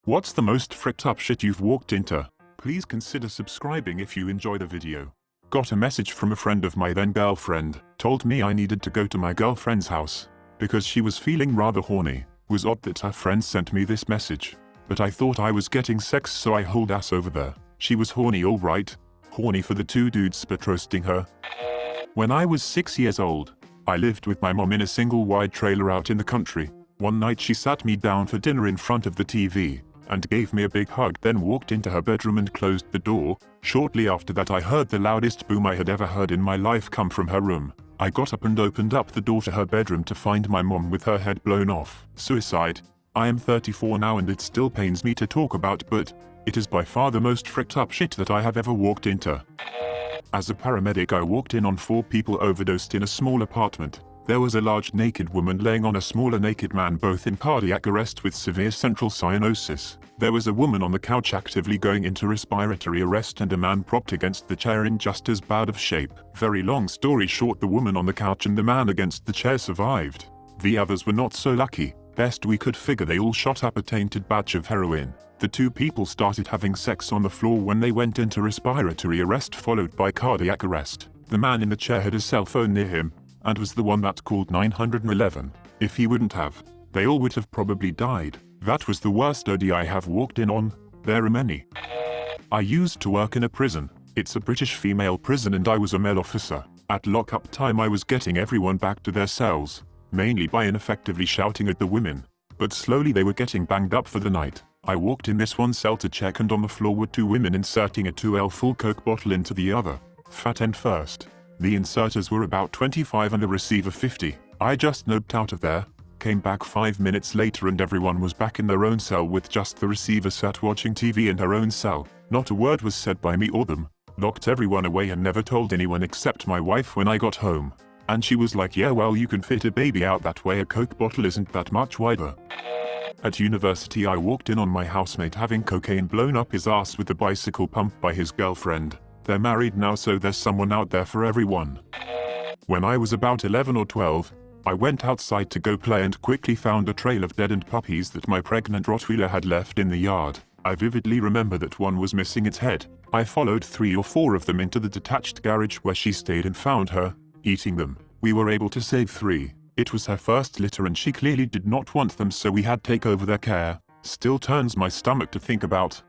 What's the most fricked up shit you've walked into? Please consider subscribing if you enjoy the video. Got a message from a friend of my then girlfriend, told me I needed to go to my girlfriend's house, because she was feeling rather horny. Was odd that her friend sent me this message, but I thought I was getting sex so I hauled ass over there. She was horny alright. Horny for the two dudes but roasting her. When I was 6 years old, I lived with my mom in a single wide trailer out in the country. One night she sat me down for dinner in front of the TV, and gave me a big hug, then walked into her bedroom and closed the door. Shortly after that I heard the loudest boom I had ever heard in my life come from her room. I got up and opened up the door to her bedroom to find my mom with her head blown off. Suicide. I am 34 now and it still pains me to talk about, but it is by far the most fricked up shit that I have ever walked into. As a paramedic I walked in on 4 people overdosed in a small apartment. There was a large naked woman laying on a smaller naked man, both in cardiac arrest with severe central cyanosis. There was a woman on the couch actively going into respiratory arrest and a man propped against the chair in just as bad of shape. Very long story short, the woman on the couch and the man against the chair survived. The others were not so lucky. Best we could figure they all shot up a tainted batch of heroin. The 2 people started having sex on the floor when they went into respiratory arrest followed by cardiac arrest. The man in the chair had a cell phone near him, and was the one that called 911. If he wouldn't have, they all would have probably died. That was the worst OD I have walked in on. There are many. I used to work in a prison. It's a British female prison and I was a male officer. At lockup time I was getting everyone back to their cells, mainly by ineffectively shouting at the women. But slowly they were getting banged up for the night. I walked in this one cell to check and on the floor were 2 women inserting a 2L full Coke bottle into the other. Fat end first. The inserters were about 25 and the receiver 50. I just noped out of there, came back 5 minutes later and everyone was back in their own cell with just the receiver sat watching TV in her own cell. Not a word was said by me or them. Locked everyone away and never told anyone except my wife when I got home. And she was like, yeah well you can fit a baby out that way, a Coke bottle isn't that much wider. At university I walked in on my housemate having cocaine blown up his ass with a bicycle pump by his girlfriend. They're married now so there's someone out there for everyone. When I was about 11 or 12, I went outside to go play and quickly found a trail of deadened puppies that my pregnant Rottweiler had left in the yard. I vividly remember that one was missing its head. I followed 3 or 4 of them into the detached garage where she stayed and found her, eating them. We were able to save 3. It was her first litter and she clearly did not want them so we had to take over their care. Still turns my stomach to think about.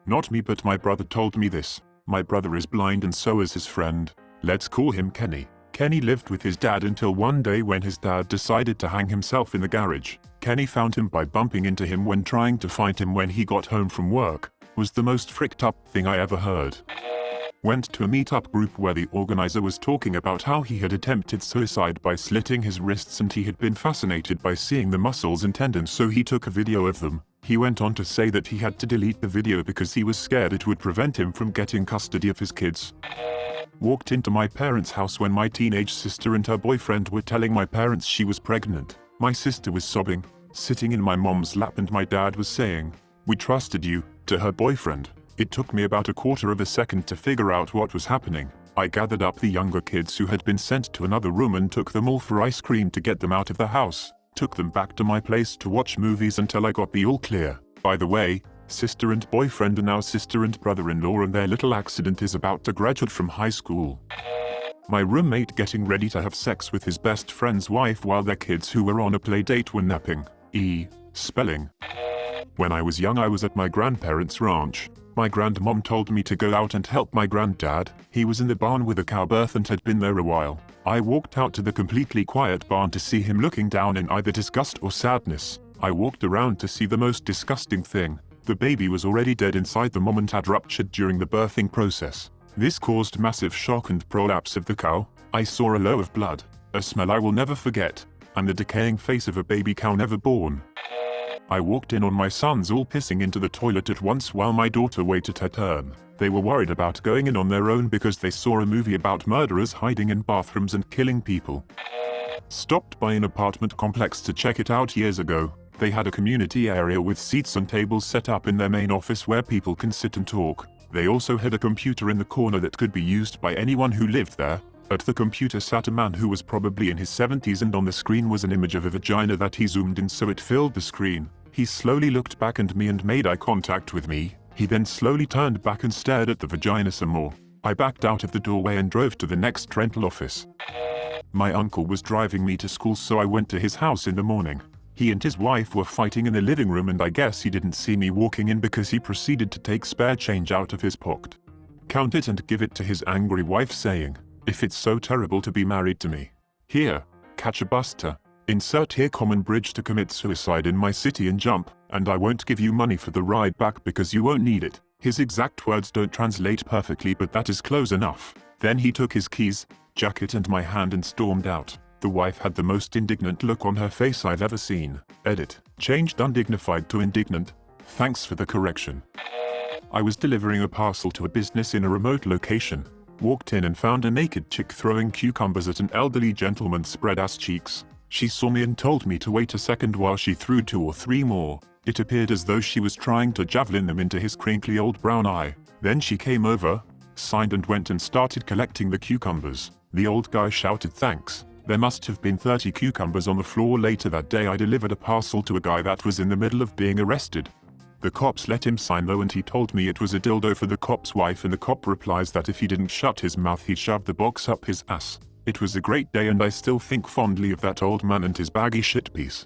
Not me but my brother told me this. My brother is blind and so is his friend. Let's call him Kenny. Kenny lived with his dad until one day when his dad decided to hang himself in the garage. Kenny found him by bumping into him when trying to find him when he got home from work. Was the most fricked up thing I ever heard. Went to a meetup group where the organizer was talking about how he had attempted suicide by slitting his wrists and he had been fascinated by seeing the muscles and tendons so he took a video of them. He went on to say that he had to delete the video because he was scared it would prevent him from getting custody of his kids. Walked into my parents' house when my teenage sister and her boyfriend were telling my parents she was pregnant. My sister was sobbing, sitting in my mom's lap and my dad was saying, "We trusted you," to her boyfriend. It took me about a quarter of a second to figure out what was happening. I gathered up the younger kids who had been sent to another room and took them all for ice cream to get them out of the house. Took them back to my place to watch movies until I got the all clear. By the way, sister and boyfriend are now sister and brother-in-law and their little accident is about to graduate from high school. My roommate getting ready to have sex with his best friend's wife while their kids who were on a play date were napping. Spelling. When I was young I was at my grandparents' ranch. My grandmom told me to go out and help my granddad. He was in the barn with a cow birth and had been there a while. I walked out to the completely quiet barn to see him looking down in either disgust or sadness. I walked around to see the most disgusting thing. The baby was already dead inside the mom and had ruptured during the birthing process. This caused massive shock and prolapse of the cow. I saw a low of blood, a smell I will never forget, and the decaying face of a baby cow never born. I walked in on my sons all pissing into the toilet at once while my daughter waited her turn. They were worried about going in on their own because they saw a movie about murderers hiding in bathrooms and killing people. Stopped by an apartment complex to check it out years ago. They had a community area with seats and tables set up in their main office where people can sit and talk. They also had a computer in the corner that could be used by anyone who lived there. At the computer sat a man who was probably in his 70s and on the screen was an image of a vagina that he zoomed in so it filled the screen. He slowly looked back at me and made eye contact with me. He then slowly turned back and stared at the vagina some more. I backed out of the doorway and drove to the next rental office. My uncle was driving me to school, so I went to his house in the morning. He and his wife were fighting in the living room, and I guess he didn't see me walking in because he proceeded to take spare change out of his pocket, count it and give it to his angry wife, saying, "If it's so terrible to be married to me, here, catch a buster. Insert here common bridge to commit suicide in my city and jump, and I won't give you money for the ride back because you won't need it." His exact words don't translate perfectly, but that is close enough. Then he took his keys, jacket and my hand and stormed out. The wife had the most indignant look on her face I've ever seen. Edit. Changed undignified to indignant. Thanks for the correction. I was delivering a parcel to a business in a remote location. Walked in and found a naked chick throwing cucumbers at an elderly gentleman's spread-ass cheeks. She saw me and told me to wait a second while she threw 2 or 3 more. It appeared as though she was trying to javelin them into his crinkly old brown eye. Then she came over, signed and went and started collecting the cucumbers. The old guy shouted thanks. There must have been 30 cucumbers on the floor. Later that day I delivered a parcel to a guy that was in the middle of being arrested. The cops let him sign though, and he told me it was a dildo for the cop's wife, and the cop replies that if he didn't shut his mouth he'd shove the box up his ass. It was a great day and I still think fondly of that old man and his baggy shit piece.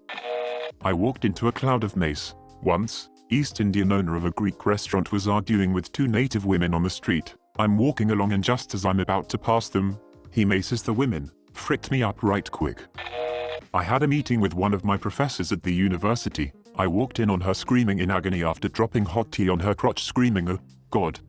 I walked into a cloud of mace. Once, East Indian owner of a Greek restaurant was arguing with 2 native women on the street. I'm walking along and just as I'm about to pass them, he maces the women. Fricked me up right quick. I had a meeting with one of my professors at the university. I walked in on her screaming in agony after dropping hot tea on her crotch, screaming, "Oh, God."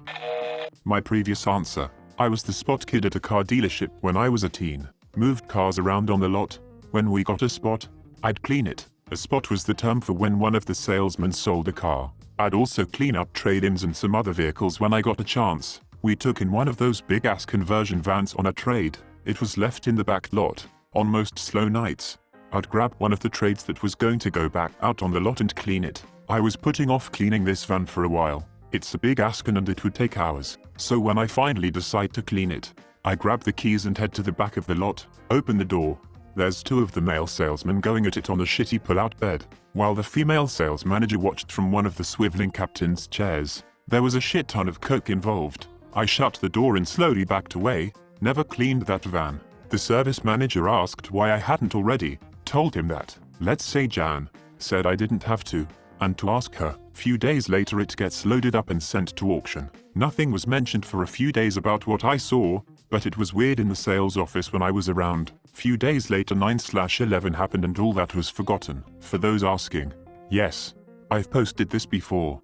My previous answer. I was the spot kid at a car dealership when I was a teen. Moved cars around on the lot. When we got a spot, I'd clean it. A spot was the term for when one of the salesmen sold a car. I'd also clean up trade-ins and some other vehicles when I got a chance. We took in one of those big-ass conversion vans on a trade. It was left in the back lot. On most slow nights, I'd grab one of the trades that was going to go back out on the lot and clean it. I was putting off cleaning this van for a while. It's a big ass and it would take hours. So when I finally decide to clean it, I grab the keys and head to the back of the lot, open the door. There's 2 of the male salesmen going at it on a shitty pull-out bed, while the female sales manager watched from one of the swiveling captain's chairs. There was a shit ton of coke involved. I shut the door and slowly backed away. Never cleaned that van. The service manager asked why I hadn't already. Told him that, let's say Jan, said I didn't have to, and to ask her. Few days later it gets loaded up and sent to auction. Nothing was mentioned for a few days about what I saw, but it was weird in the sales office when I was around. Few days later 9/11 happened and all that was forgotten. For those asking, yes, I've posted this before.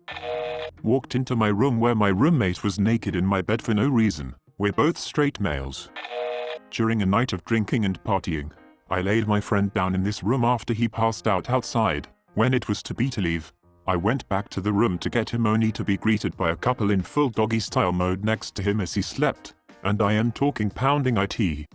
Walked into my room where my roommate was naked in my bed for no reason. We're both straight males. During a night of drinking and partying, I laid my friend down in this room after he passed out outside. When it was to leave, I went back to the room to get him, only to be greeted by a couple in full doggy style mode next to him as he slept, and I am talking pounding IT.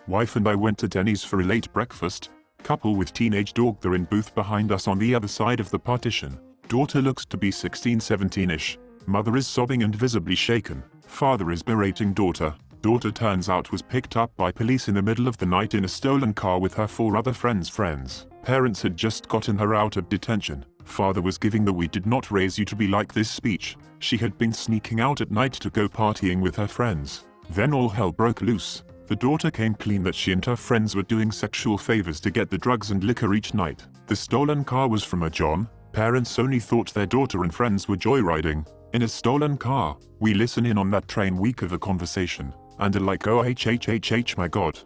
Wife and I went to Denny's for a late breakfast. Couple with teenage daughter in booth behind us on the other side of the partition. Daughter looks to be 16-17ish. Mother is sobbing and visibly shaken. Father is berating daughter. Daughter turns out was picked up by police in the middle of the night in a stolen car with her 4 other friends. Parents had just gotten her out of detention. Father was giving the "we did not raise you to be like this" speech. She had been sneaking out at night to go partying with her friends. Then all hell broke loose. The daughter came clean that she and her friends were doing sexual favors to get the drugs and liquor each night. The stolen car was from a John. Parents only thought their daughter and friends were joyriding in a stolen car. We listen in on that train week of a conversation, and are like, oh my god.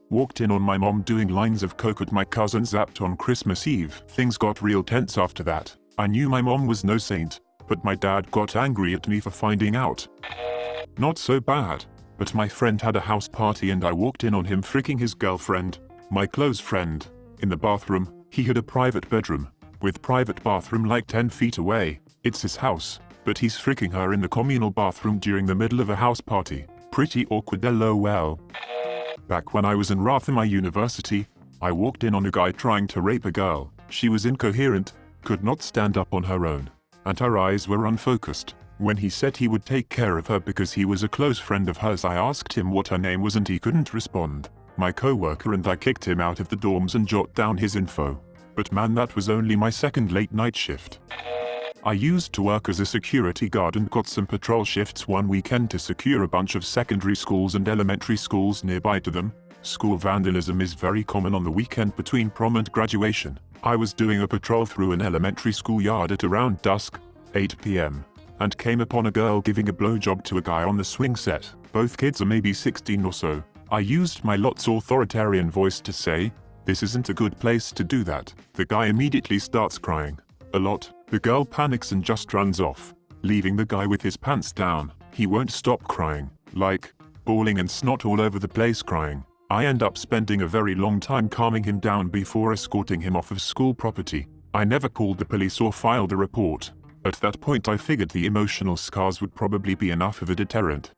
Walked in on my mom doing lines of coke at my cousin's Zapped on Christmas Eve. Things got real tense after that. I knew my mom was no saint, but my dad got angry at me for finding out. Not so bad, but my friend had a house party and I walked in on him fricking his girlfriend, my close friend, in the bathroom. He had a private bedroom, with private bathroom like 10 feet away. It's his house, but he's fricking her in the communal bathroom during the middle of a house party. Pretty awkward, lol. Back when I was in Rathama University, I walked in on a guy trying to rape a girl. She was incoherent, could not stand up on her own, and her eyes were unfocused. When he said he would take care of her because he was a close friend of hers, I asked him what her name was and he couldn't respond. My coworker and I kicked him out of the dorms and jot down his info. But man, that was only my second late night shift. I used to work as a security guard and got some patrol shifts one weekend to secure a bunch of secondary schools and elementary schools nearby to them. School vandalism is very common on the weekend between prom and graduation. I was doing a patrol through an elementary schoolyard at around dusk, 8 p.m. and came upon a girl giving a blowjob to a guy on the swing set. Both kids are maybe 16 or so. I used my lot's authoritarian voice to say, "This isn't a good place to do that." The guy immediately starts crying. A lot. The girl panics and just runs off, leaving the guy with his pants down. He won't stop crying, like, bawling and snot all over the place crying. I end up spending a very long time calming him down before escorting him off of school property. I never called the police or filed a report. At that point I figured the emotional scars would probably be enough of a deterrent.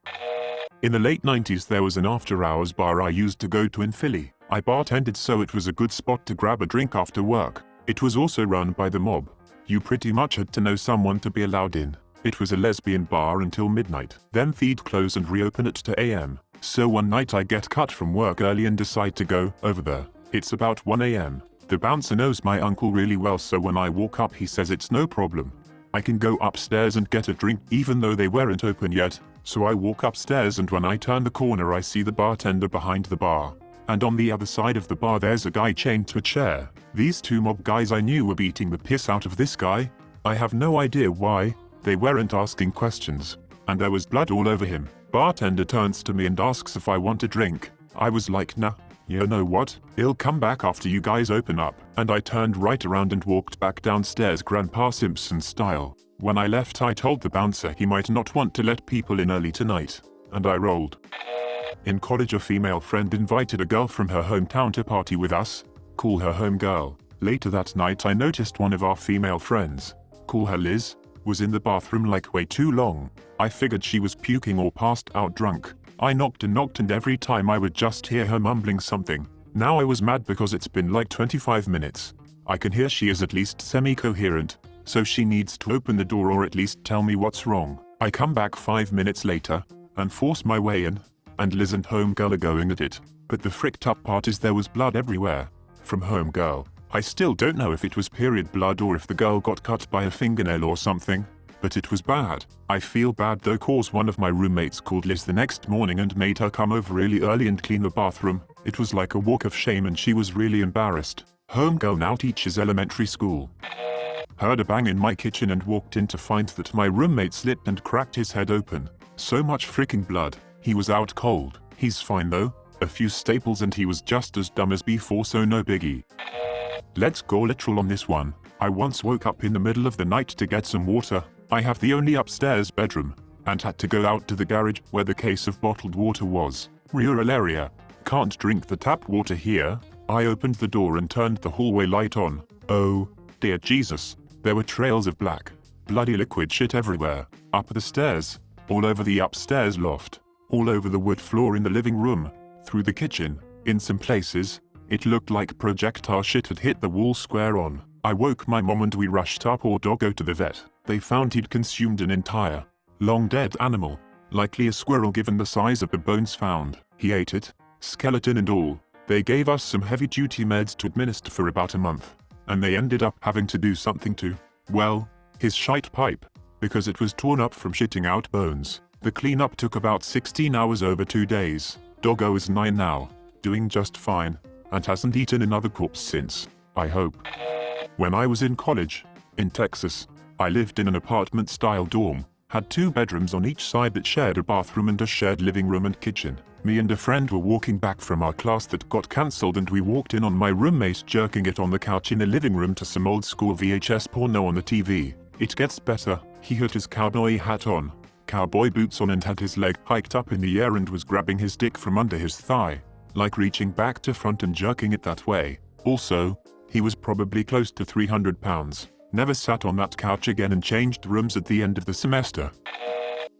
In the late 90s there was an after-hours bar I used to go to in Philly. I bartended, so it was a good spot to grab a drink after work. It was also run by the mob. You pretty much had to know someone to be allowed in. It was a lesbian bar until midnight. Then they'd close and reopen at 2 a.m. So one night I get cut from work early and decide to go over there. It's about 1 a.m. The bouncer knows my uncle really well, so when I walk up he says it's no problem. I can go upstairs and get a drink even though they weren't open yet. So I walk upstairs, and when I turn the corner I see the bartender behind the bar. And on the other side of the bar there's a guy chained to a chair. These two mob guys I knew were beating the piss out of this guy. I have no idea why. They weren't asking questions. And there was blood all over him. Bartender turns to me and asks if I want a drink. I was like, nah. You know what? He'll come back after you guys open up. And I turned right around and walked back downstairs Grandpa Simpson style. When I left I told the bouncer he might not want to let people in early tonight. And I rolled. In college a female friend invited a girl from her hometown to party with us. Call her home girl. Later that night I noticed one of our female friends, call her Liz, was in the bathroom like way too long. I figured she was puking or passed out drunk. I knocked and every time I would just hear her mumbling something. Now I was mad because it's been like 25 minutes. I can hear she is at least semi-coherent, so she needs to open the door or at least tell me what's wrong. I come back 5 minutes later and force my way in, and Liz and homegirl are going at it. But the fricked up part is there was blood everywhere. From homegirl. I still don't know if it was period blood or if the girl got cut by a fingernail or something, but it was bad. I feel bad though, cause one of my roommates called Liz the next morning and made her come over really early and clean the bathroom. It was like a walk of shame and she was really embarrassed. Homegirl now teaches elementary school. Heard a bang in my kitchen and walked in to find that my roommate slipped and cracked his head open. So much freaking blood. He was out cold. He's fine though. A few staples and he was just as dumb as before, so no biggie. Let's go literal on this one. I once woke up in the middle of the night to get some water. I have the only upstairs bedroom, and had to go out to the garage where the case of bottled water was. Rural area. Can't drink the tap water here. I opened the door and turned the hallway light on. Oh, dear Jesus. There were trails of black, bloody liquid shit everywhere. Up the stairs. All over the upstairs loft. All over the wood floor in the living room. Through the kitchen. In some places, it looked like projectile shit had hit the wall square on. I woke my mom and we rushed our poor doggo to the vet. They found he'd consumed an entire, long dead animal. Likely a squirrel given the size of the bones found. He ate it, skeleton and all. They gave us some heavy duty meds to administer for about a month. And they ended up having to do something to, well, his shite pipe. Because it was torn up from shitting out bones. The cleanup took about 16 hours over 2 days. Doggo is 9 now, doing just fine, and hasn't eaten another corpse since, I hope. When I was in college, in Texas, I lived in an apartment-style dorm, had 2 bedrooms on each side that shared a bathroom and a shared living room and kitchen. Me and a friend were walking back from our class that got cancelled and we walked in on my roommate jerking it on the couch in the living room to some old school VHS porno on the TV. It gets better. He had his cowboy hat on, cowboy boots on and had his leg hiked up in the air and was grabbing his dick from under his thigh, like reaching back to front and jerking it that way. Also, he was probably close to 300 pounds. Never sat on that couch again and changed rooms at the end of the semester.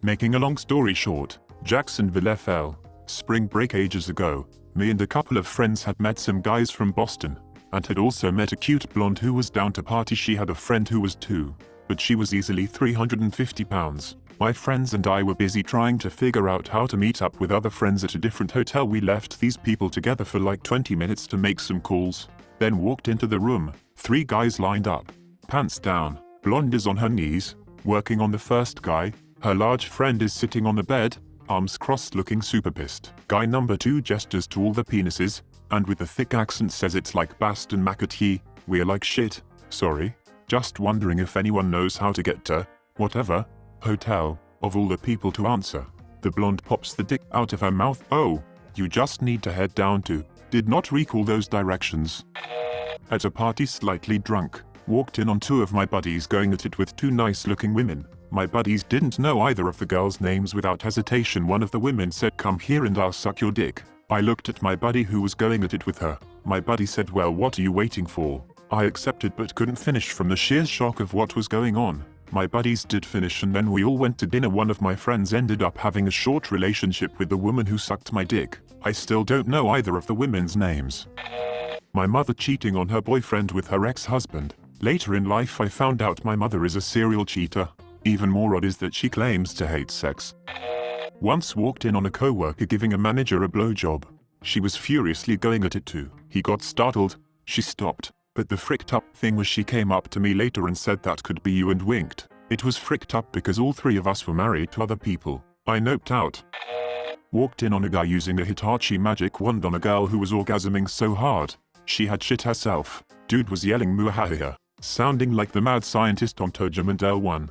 Making a long story short, Jacksonville FL, spring break ages ago, me and a couple of friends had met some guys from Boston, and had also met a cute blonde who was down to party. She had a friend who was 2, but she was easily 350 pounds. My friends and I were busy trying to figure out how to meet up with other friends at a different hotel. We left these people together for like 20 minutes to make some calls, then walked into the room, 3 guys lined up. Pants down. Blonde is on her knees, working on the first guy. Her large friend is sitting on the bed, arms crossed looking super pissed. Guy number 2 gestures to all the penises, and with a thick accent says it's like Baston McAtee, we're like shit, sorry. Just wondering if anyone knows how to get to, whatever, hotel, of all the people to answer. The blonde pops the dick out of her mouth. Oh, you just need to head down to, did not recall those directions. At a party slightly drunk, walked in on 2 of my buddies going at it with 2 nice looking women. My buddies didn't know either of the girls' names. Without hesitation one of the women said, come here and I'll suck your dick. I looked at my buddy who was going at it with her. My buddy said, well, what are you waiting for? I accepted but couldn't finish from the sheer shock of what was going on. My buddies did finish and then we all went to dinner. One of my friends ended up having a short relationship with the woman who sucked my dick. I still don't know either of the women's names. My mother cheating on her boyfriend with her ex-husband. Later in life I found out my mother is a serial cheater. Even more odd is that she claims to hate sex. Once walked in on a co-worker giving a manager a blowjob. She was furiously going at it too. He got startled. She stopped. But the fricked up thing was she came up to me later and said that could be you and winked. It was fricked up because all 3 of us were married to other people. I noped out. Walked in on a guy using a Hitachi magic wand on a girl who was orgasming so hard she had shit herself. Dude was yelling muahaha, sounding like the mad scientist on Togeman L1.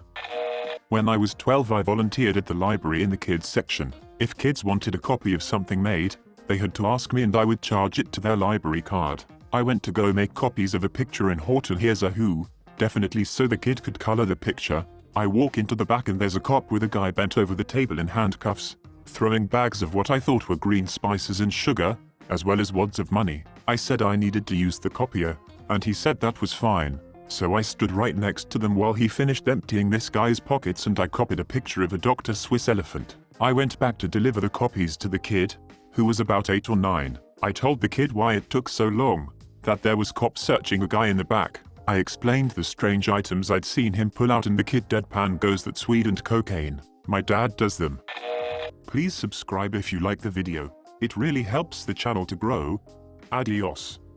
When I was 12 I volunteered at the library in the kids section. If kids wanted a copy of something made, they had to ask me and I would charge it to their library card. I went to go make copies of a picture in Horton Here's a Who, definitely so the kid could color the picture. I walk into the back and there's a cop with a guy bent over the table in handcuffs, throwing bags of what I thought were green spices and sugar, as well as wads of money. I said I needed to use the copier, and he said that was fine. So I stood right next to them while he finished emptying this guy's pockets and I copied a picture of a Dr. Swiss elephant. I went back to deliver the copies to the kid, who was about 8 or 9. I told the kid why it took so long, that there was cops searching a guy in the back. I explained the strange items I'd seen him pull out and the kid deadpan goes, that's weed and cocaine. My dad does them. Please subscribe if you like the video. It really helps the channel to grow. Adios.